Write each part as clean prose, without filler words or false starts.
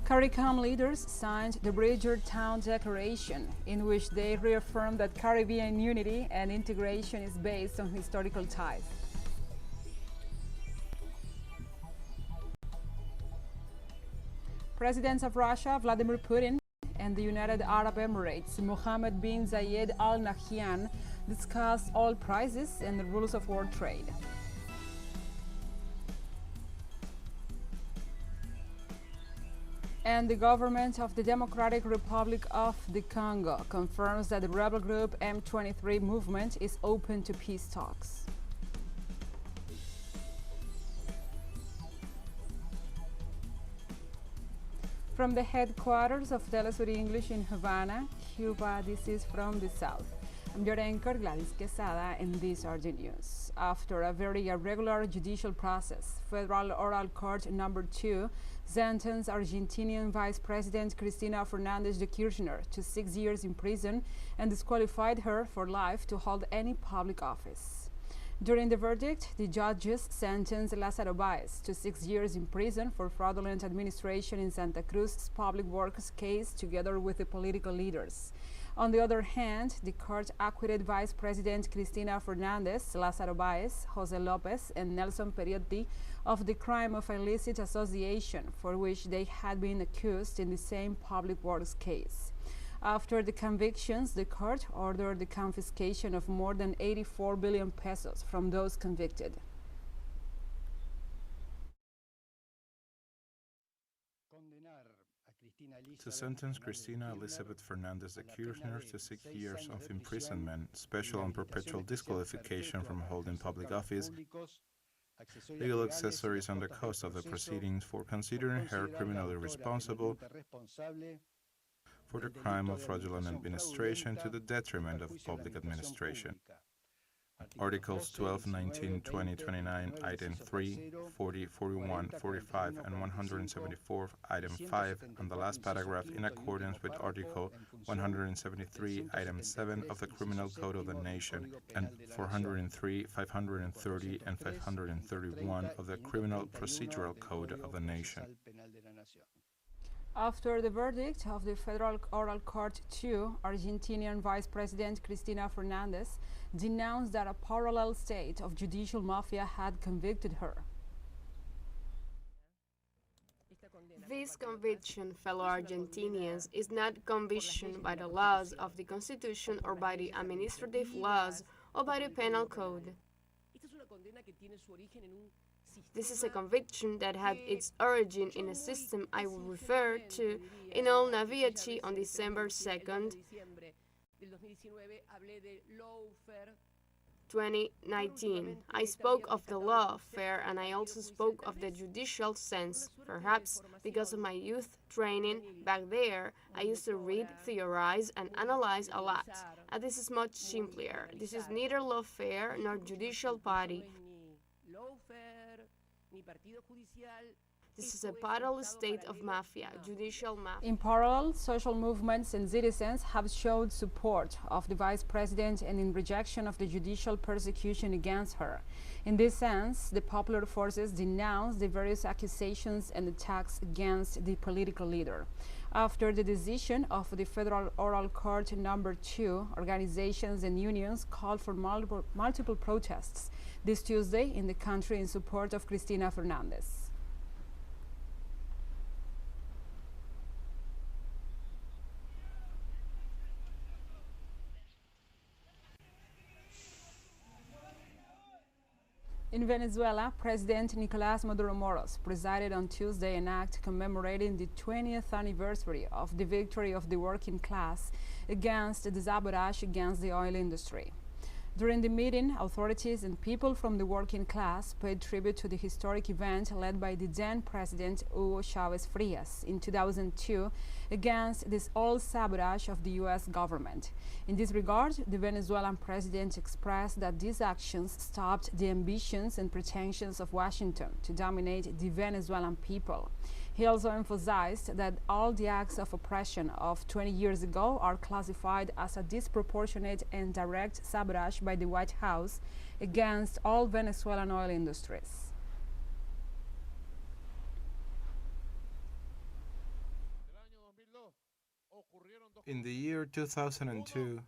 CARICOM leaders signed the Ridgetown Declaration, in which they reaffirmed that Caribbean unity and integration is based on historical ties. Presidents of Russia, Vladimir Putin, and the United Arab Emirates, Mohammed bin Zayed Al Nahyan, discussed oil prices and the rules of world trade. And the government of the Democratic Republic of the Congo confirms that the rebel group M23 movement is open to peace talks. From the headquarters of TeleSUR English in Havana, Cuba, this is From the South. I'm your anchor, Gladys Quesada, and these are the news. After a very irregular judicial process, Federal Oral Court Number 2 sentenced Argentinian Vice President Christina Fernandez de Kirchner to 6 years in prison and disqualified her for life to hold any public office. During the verdict, the judges sentenced Lázaro Báez to 6 years in prison for fraudulent administration in Santa Cruz's public works case together with the political leaders. On the other hand, the court acquitted Vice President Christina Fernandez, Lázaro Báez, José López, and Nelson Periotti of the crime of illicit association for which they had been accused in the same public works case. After the convictions, the court ordered the confiscation of more than 84 billion pesos from those convicted. To sentence Cristina Elizabeth Fernandez de Kirchner to 6 years of imprisonment, special and perpetual disqualification from holding public office, legal accessories on the cost of the proceedings for considering her criminally responsible for the crime of fraudulent administration to the detriment of public administration. Articles 12, 19, 20, 29, Item 3, 40, 41, 45, and 174, Item 5, and the last paragraph in accordance with Article 173, Item 7 of the Criminal Code of the Nation, and 403, 530, and 531 of the Criminal Procedural Code of the Nation. After the verdict of the Federal Oral Court 2, Argentinian Vice President Cristina Fernandez denounced that a parallel state of judicial mafia had convicted her. This conviction, fellow Argentinians, is not conviction by the laws of the Constitution or by the administrative laws or by the penal code. This is a conviction that had its origin in a system I will refer to in all Naviachi on December 2nd, 2019. I spoke of the lawfare and I also spoke of the judicial sense. Perhaps because of my youth training back there, I used to read, theorize, and analyze a lot. And this is much simpler. This is neither lawfare nor judicial body. This is a parallel state of mafia, judicial mafia. In parallel, social movements and citizens have showed support of the vice president and in rejection of the judicial persecution against her. In this sense, the popular forces denounce the various accusations and attacks against the political leader. After the decision of the Federal Oral Court Number 2, organizations and unions called for multiple protests this Tuesday in the country in support of Cristina Fernandez. In Venezuela, President Nicolás Maduro Moros presided on Tuesday an act commemorating the 20th anniversary of the victory of the working class against the sabotage against the oil industry. During the meeting, authorities and people from the working class paid tribute to the historic event led by the then President Hugo Chavez in 2002 against this oil sabotage of the U.S. government. In this regard, the Venezuelan president expressed that these actions stopped the ambitions and pretensions of Washington to dominate the Venezuelan people. He also emphasized that all the acts of oppression of 20 years ago are classified as a disproportionate and direct sabotage by the White House against all Venezuelan oil industries. In the year 2002,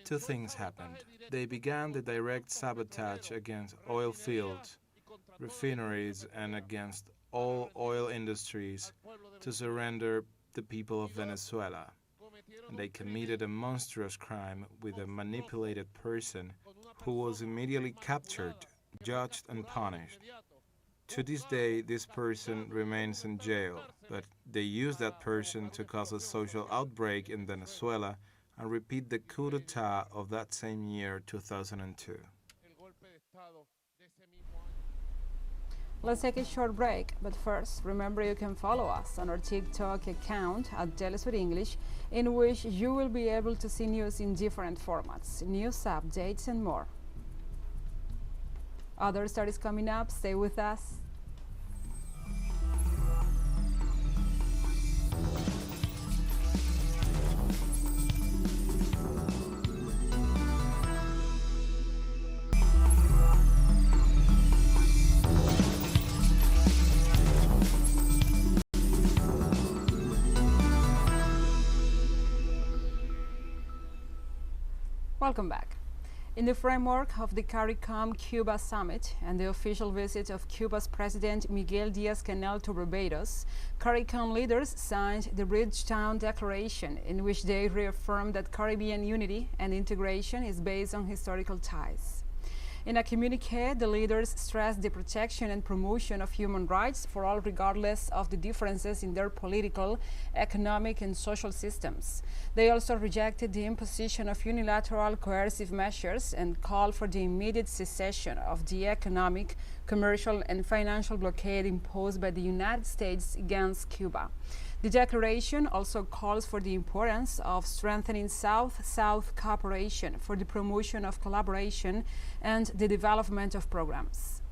two things happened. They began the direct sabotage against oil fields, refineries, and against all oil industries to surrender the people of Venezuela. And they committed a monstrous crime with a manipulated person who was immediately captured, judged, and punished. To this day, this person remains in jail, but they use that person to cause a social outbreak in Venezuela and repeat the coup d'etat of that same year, 2002. Let's take a short break, but first, remember you can follow us on our TikTok account at TeleSUR English, in which you will be able to see news in different formats, news updates, and more. Other stories coming up, stay with us. Welcome back. In the framework of the CARICOM Cuba Summit and the official visit of Cuba's President Miguel Díaz-Canel to Barbados, CARICOM leaders signed the Ridgetown Declaration, in which they reaffirmed that Caribbean unity and integration is based on historical ties. In a communiqué, the leaders stressed the protection and promotion of human rights for all, regardless of the differences in their political, economic, and social systems. They also rejected the imposition of unilateral coercive measures and called for the immediate cessation of the economic, commercial, and financial blockade imposed by the United States against Cuba. The declaration also calls for the importance of strengthening South-South cooperation for the promotion of collaboration and the development of programs.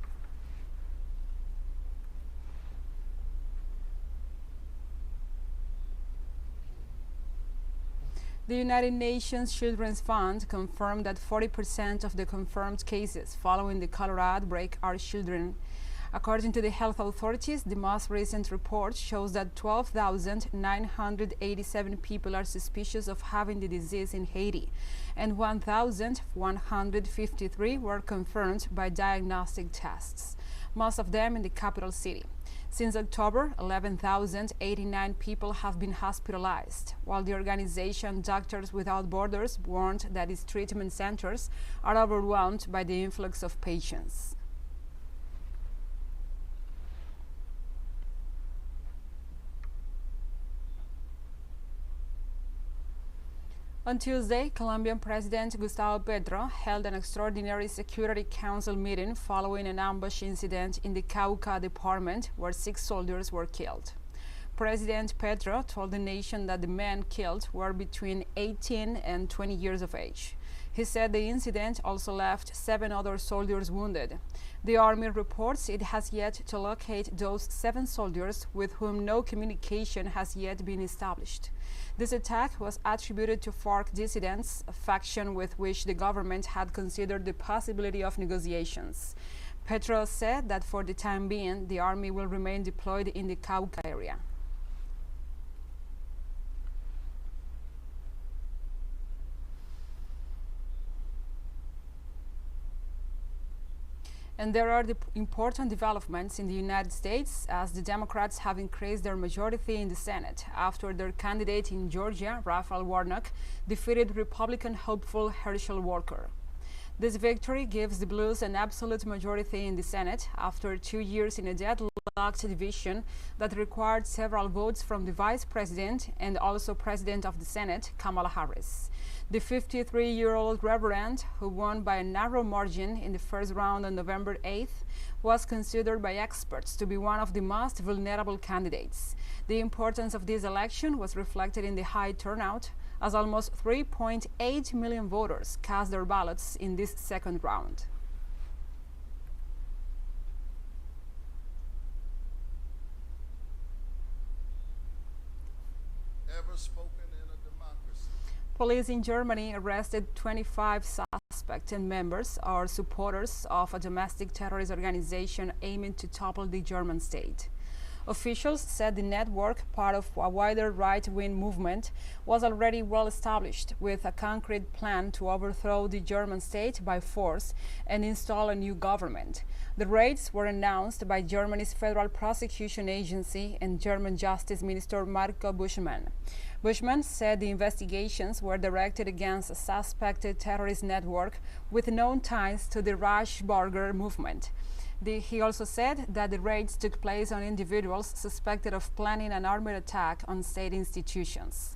The United Nations Children's Fund confirmed that 40% of the confirmed cases following the cholera outbreak are children. According to the health authorities, the most recent report shows that 12,987 people are suspicious of having the disease in Haiti, and 1,153 were confirmed by diagnostic tests, most of them in the capital city. Since October, 11,089 people have been hospitalized, while the organization Doctors Without Borders warned that its treatment centers are overwhelmed by the influx of patients. On Tuesday, Colombian President Gustavo Petro held an extraordinary Security Council meeting following an ambush incident in the Cauca department where 6 soldiers were killed. President Petro told the nation that the men killed were between 18 and 20 years of age. He said the incident also left 7 other soldiers wounded. The army reports it has yet to locate those 7 soldiers with whom no communication has yet been established. This attack was attributed to FARC dissidents, a faction with which the government had considered the possibility of negotiations. Petro said that for the time being, the army will remain deployed in the Cauca area. And there are important developments in the United States, as the Democrats have increased their majority in the Senate after their candidate in Georgia, Raphael Warnock, defeated Republican hopeful Herschel Walker. This victory gives the Blues an absolute majority in the Senate after 2 years in a deadlocked division that required several votes from the Vice President and also President of the Senate, Kamala Harris. The 53-year-old Reverend, who won by a narrow margin in the first round on November 8th, was considered by experts to be one of the most vulnerable candidates. The importance of this election was reflected in the high turnout, as almost 3.8 million voters cast their ballots in this second round. Police in Germany arrested 25 suspects and members or supporters of a domestic terrorist organization aiming to topple the German state. Officials said the network, part of a wider right-wing movement, was already well established, with a concrete plan to overthrow the German state by force and install a new government. The raids were announced by Germany's Federal Prosecution Agency and German Justice Minister Marco Buschmann. Buschmann said the investigations were directed against a suspected terrorist network with known ties to the Reichsbürger movement. He also said that the raids took place on individuals suspected of planning an armed attack on state institutions.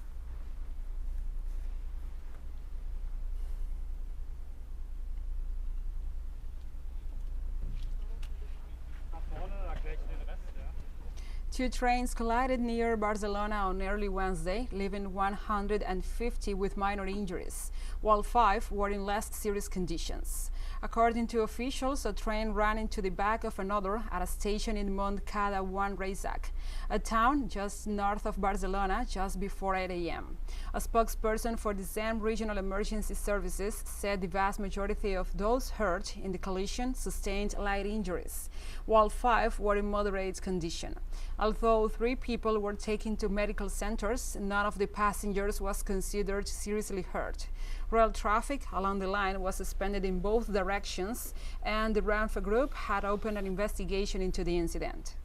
Two trains collided near Barcelona on early Wednesday, leaving 150 with minor injuries, while 5 were in less serious conditions. According to officials, a train ran into the back of another at a station in Montcada 1 Reixac, a town just north of Barcelona, just before 8 a.m. A spokesperson for the SEM Regional Emergency Services said the vast majority of those hurt in the collision sustained light injuries, while 5 were in moderate condition. Although 3 people were taken to medical centers, none of the passengers was considered seriously hurt. Rail traffic along the line was suspended in both directions, and the Renfe Group had opened an investigation into the incident.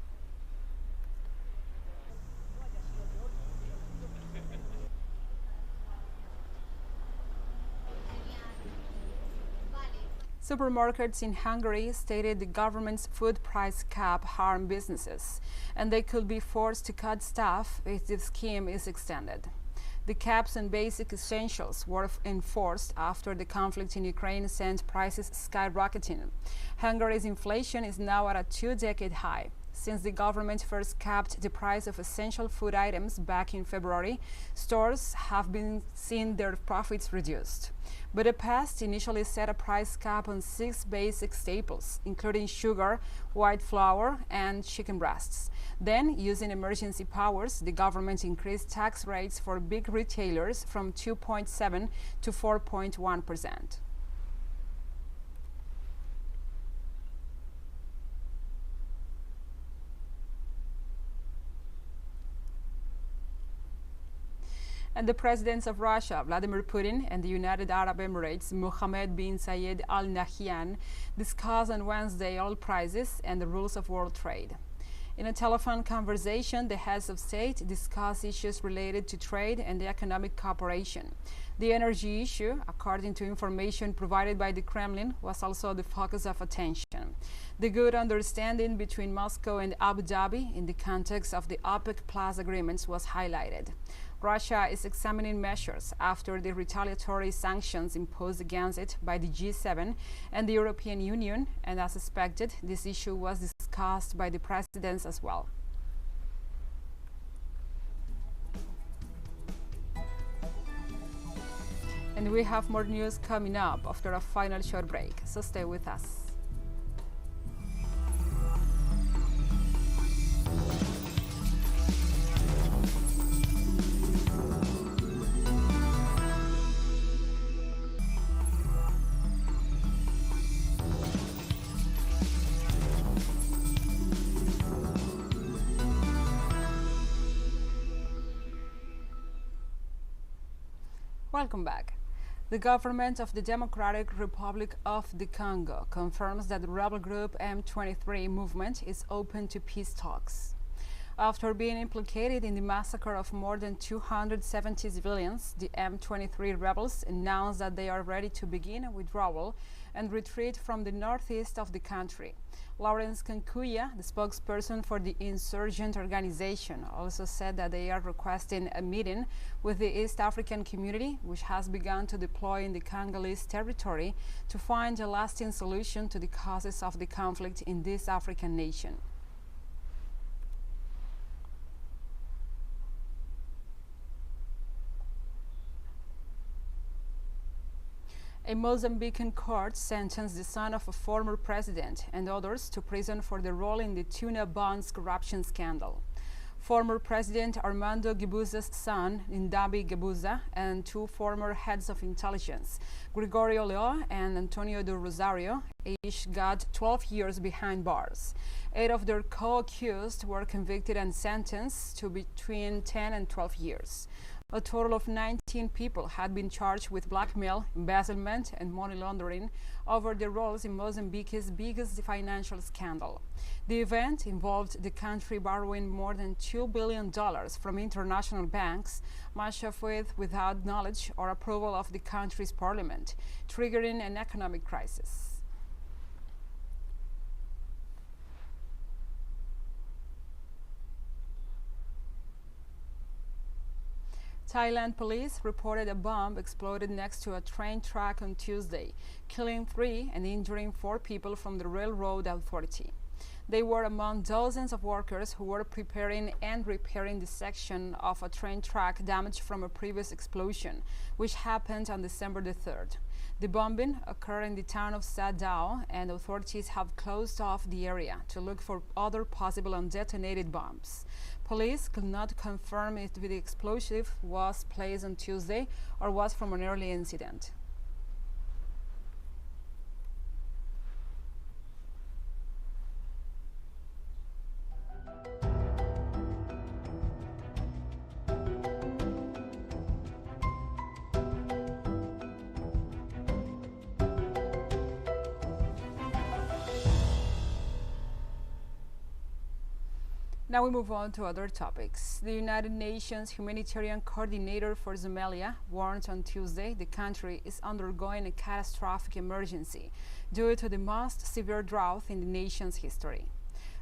Supermarkets in Hungary stated the government's food price cap harmed businesses, and they could be forced to cut staff if the scheme is extended. The caps on basic essentials were enforced after the conflict in Ukraine sent prices skyrocketing. Hungary's inflation is now at a 2-decade high. Since the government first capped the price of essential food items back in February, stores have been seeing their profits reduced. Budapest initially set a price cap on 6 basic staples, including sugar, white flour, and chicken breasts. Then, using emergency powers, the government increased tax rates for big retailers from 2.7 to 4.1%. And the presidents of Russia, Vladimir Putin, and the United Arab Emirates, Mohammed bin Zayed Al Nahyan, discussed on Wednesday oil prices and the rules of world trade. In a telephone conversation, the heads of state discussed issues related to trade and economic cooperation. The energy issue, according to information provided by the Kremlin, was also the focus of attention. The good understanding between Moscow and Abu Dhabi in the context of the OPEC Plus agreements was highlighted. Russia is examining measures after the retaliatory sanctions imposed against it by the G7 and the European Union, and as expected, this issue was discussed by the presidents as well. And we have more news coming up after a final short break, so stay with us. Welcome back. The government of the Democratic Republic of the Congo confirms that the rebel group M23 movement is open to peace talks. After being implicated in the massacre of more than 270 civilians, the M23 rebels announced that they are ready to begin a withdrawal and retreat from the northeast of the country. Lawrence Kankuya, the spokesperson for the insurgent organization, also said that they are requesting a meeting with the East African community, which has begun to deploy in the Congolese territory to find a lasting solution to the causes of the conflict in this African nation. A Mozambican court sentenced the son of a former president and others to prison for their role in the tuna bonds corruption scandal. Former President Armando Guebuza's son, Ndabi Guebuza, and 2 former heads of intelligence, Gregorio Leo and Antonio de Rosario, each got 12 years behind bars. 8 of their co-accused were convicted and sentenced to between 10 and 12 years. A total of 19 people had been charged with blackmail, embezzlement, and money laundering over their roles in Mozambique's biggest financial scandal. The event involved the country borrowing more than $2 billion from international banks, much of it without knowledge or approval of the country's parliament, triggering an economic crisis. Thailand police reported a bomb exploded next to a train track on Tuesday, killing 3 and injuring 4 people from the railroad authority. They were among dozens of workers who were preparing and repairing the section of a train track damaged from a previous explosion, which happened on December the 3rd. The bombing occurred in the town of Sadao, and authorities have closed off the area to look for other possible undetonated bombs. Police could not confirm if the explosive was placed on Tuesday or was from an early incident. Now we move on to other topics. The United Nations Humanitarian Coordinator for Somalia warned on Tuesday the country is undergoing a catastrophic emergency due to the most severe drought in the nation's history.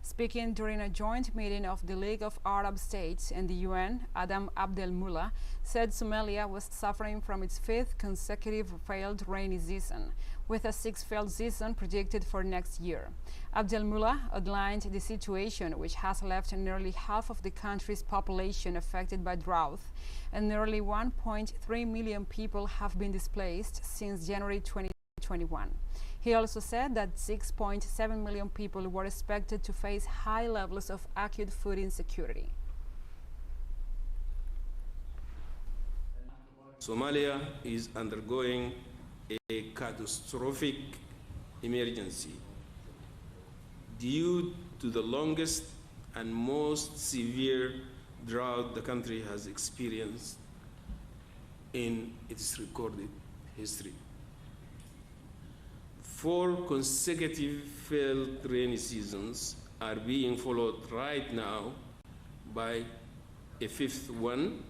Speaking during a joint meeting of the League of Arab States and the UN, Adam Abdelmullah said Somalia was suffering from its 5th consecutive failed rainy season, with a 6th failed season predicted for next year. Abdelmullah outlined the situation, which has left nearly half of the country's population affected by drought, and nearly 1.3 million people have been displaced since January 2021. He also said that 6.7 million people were expected to face high levels of acute food insecurity. Somalia is undergoing a catastrophic emergency due to the longest and most severe drought the country has experienced in its recorded history. 4 consecutive failed rainy seasons are being followed right now by a 5th one,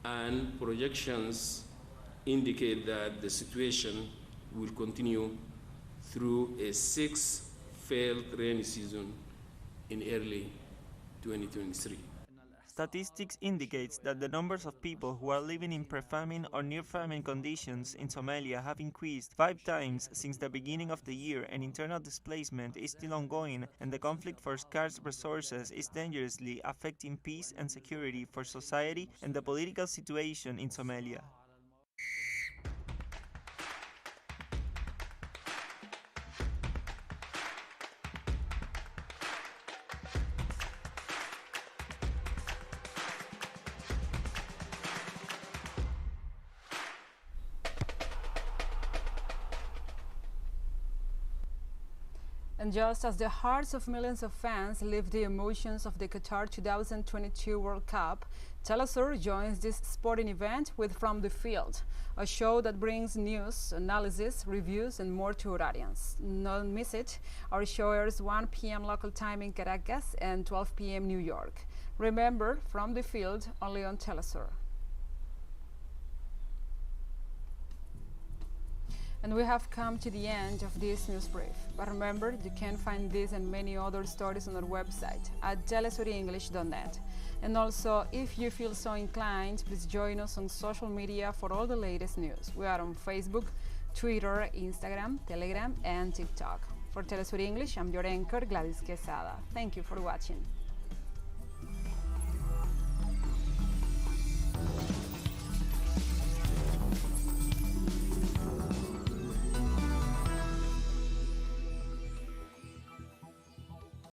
and projections indicate that the situation will continue through a 6th failed rainy season in early 2023. Statistics indicates that the numbers of people who are living in pre-famine or near-famine conditions in Somalia have increased 5 times since the beginning of the year, and internal displacement is still ongoing, and the conflict for scarce resources is dangerously affecting peace and security for society and the political situation in Somalia. And just as the hearts of millions of fans live the emotions of the Qatar 2022 World Cup, TeleSUR joins this sporting event with From the Field, a show that brings news, analysis, reviews, and more to our audience. Don't miss it. Our show airs 1 p.m. local time in Caracas and 12 p.m. New York. Remember, From the Field, only on TeleSUR. And we have come to the end of this news brief. But remember, you can find this and many other stories on our website at telesurenglish.net. And also, if you feel so inclined, please join us on social media for all the latest news. We are on Facebook, Twitter, Instagram, Telegram, and TikTok. For TeleSUR English, I'm your anchor, Gladys Quesada. Thank you for watching.